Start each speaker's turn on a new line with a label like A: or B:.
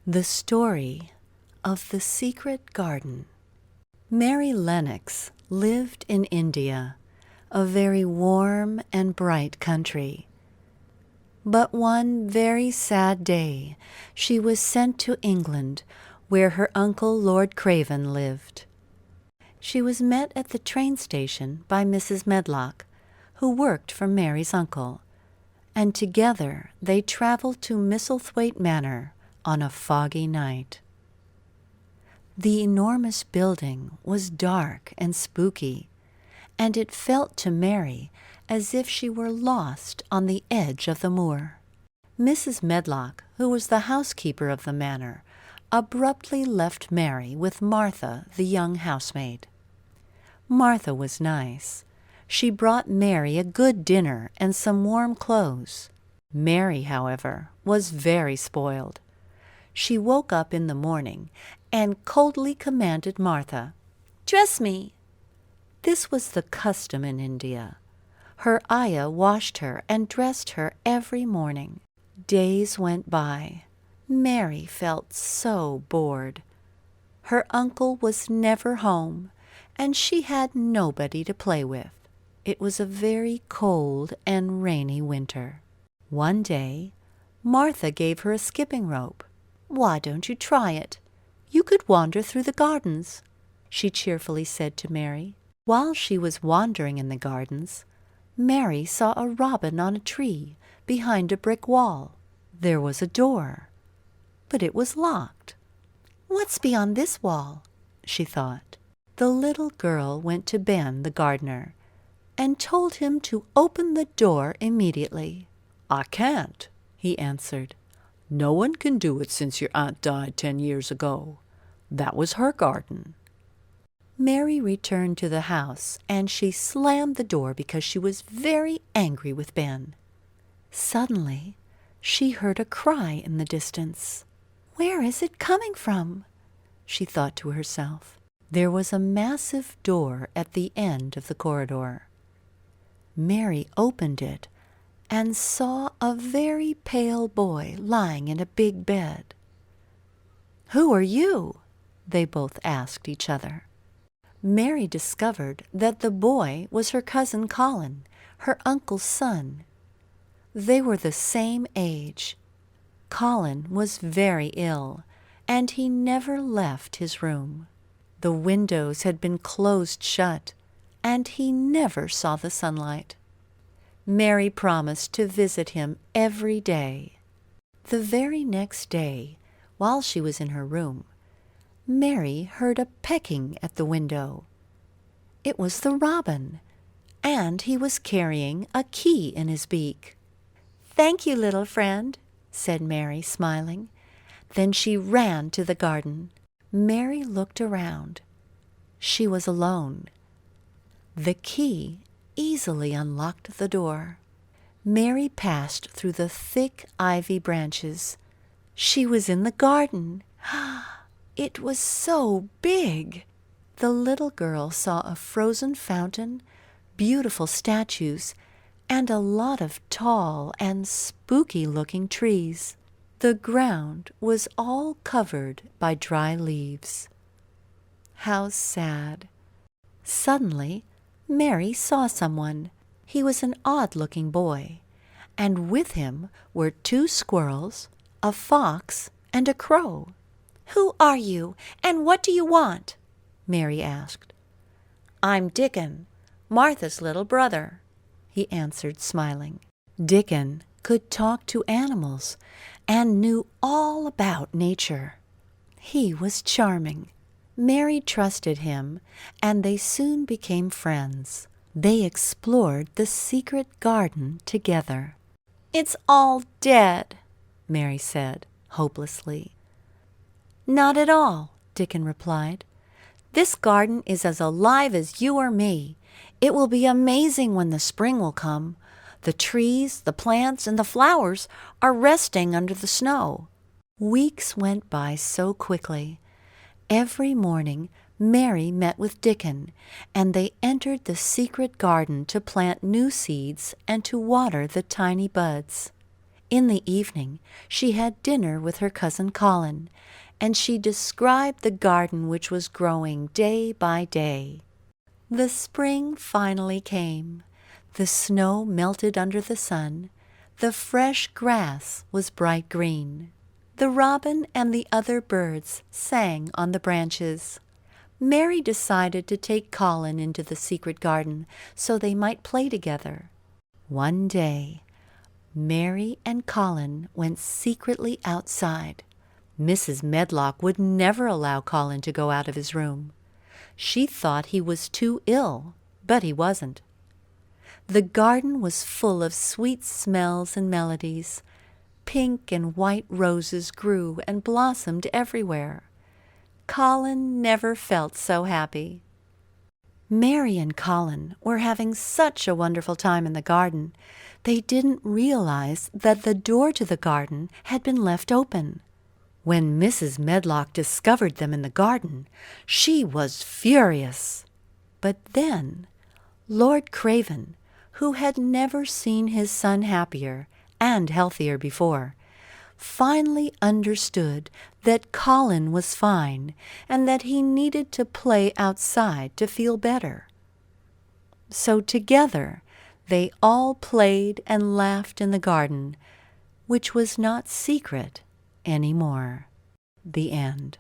A: The Story of the Secret Garden. Mary Lennox lived in India, a very warm and bright country. But one very sad day she was sent to England, where her uncle Lord Craven lived. She was met at the train station by Mrs. Medlock, who worked for Mary's uncle, and together they traveled to Misselthwaite Manor on a foggy night. The enormous building was dark and spooky, and it felt to Mary as if she were lost on the edge of the moor. Mrs. Medlock, who was the housekeeper of the manor, abruptly left Mary with Martha, the young housemaid. Martha was nice. She brought Mary a good dinner and some warm clothes. Mary, however, was very spoiled. She woke up in the morning and coldly commanded Martha, "Dress me." This was the custom in India. Her ayah washed her and dressed her every morning. Days went by. Mary felt so bored. Her uncle was never home, and she had nobody to play with. It was a very cold and rainy winter. One day, Martha gave her a skipping rope. "Why don't you try it? You could wander through the gardens," she cheerfully said to Mary. While she was wandering in the gardens, Mary saw a robin on a tree behind a brick wall. There was a door, but it was locked. "What's beyond this wall?" she thought. The little girl went to Ben, the gardener, and told him to open the door immediately. "I can't," he answered. "No one can do it since your aunt died 10 years ago. That was her garden." Mary returned to the house, and she slammed the door because she was very angry with Ben. Suddenly, she heard a cry in the distance. "Where is it coming from?" she thought to herself. There was a massive door at the end of the corridor. Mary opened it and saw a very pale boy lying in a big bed. "Who are you?" they both asked each other. Mary discovered that the boy was her cousin Colin, her uncle's son. They were the same age. Colin was very ill, and he never left his room. The windows had been closed shut, and he never saw the sunlight. Mary promised to visit him every day. The very next day, while she was in her room, Mary heard a pecking at the window. It was the robin, and he was carrying a key in his beak. "Thank you, little friend," said Mary, smiling. Then she ran to the garden. Mary looked around. She was alone. The key easily unlocked the door. Mary passed through the thick ivy branches. She was in the garden. It was so big. The little girl saw a frozen fountain, beautiful statues, and a lot of tall and spooky-looking trees. The ground was all covered by dry leaves. How sad. Suddenly, Mary saw someone. He was an odd-looking boy, and with him were 2 squirrels, a fox, and a crow. "Who are you, and what do you want?" Mary asked. "I'm Dickon, Martha's little brother," he answered, smiling. Dickon could talk to animals and knew all about nature. He was charming. Mary trusted him, and they soon became friends. They explored the secret garden together. "It's all dead," Mary said, hopelessly. "Not at all," Dickon replied. "This garden is as alive as you or me. It will be amazing when the spring will come. The trees, the plants, and the flowers are resting under the snow." Weeks went by so quickly. Every morning, Mary met with Dickon, and they entered the secret garden to plant new seeds and to water the tiny buds. In the evening, she had dinner with her cousin Colin, and she described the garden which was growing day by day. The spring finally came. The snow melted under the sun. The fresh grass was bright green. The robin and the other birds sang on the branches. Mary decided to take Colin into the secret garden so they might play together. One day, Mary and Colin went secretly outside. Mrs. Medlock would never allow Colin to go out of his room. She thought he was too ill, but he wasn't. The garden was full of sweet smells and melodies. Pink and white roses grew and blossomed everywhere. Colin never felt so happy. Mary and Colin were having such a wonderful time in the garden, they didn't realize that the door to the garden had been left open. When Mrs. Medlock discovered them in the garden, she was furious. But then Lord Craven, who had never seen his son happier and healthier before, finally understood that Colin was fine and that he needed to play outside to feel better. So together they all played and laughed in the garden, which was not secret anymore. The end.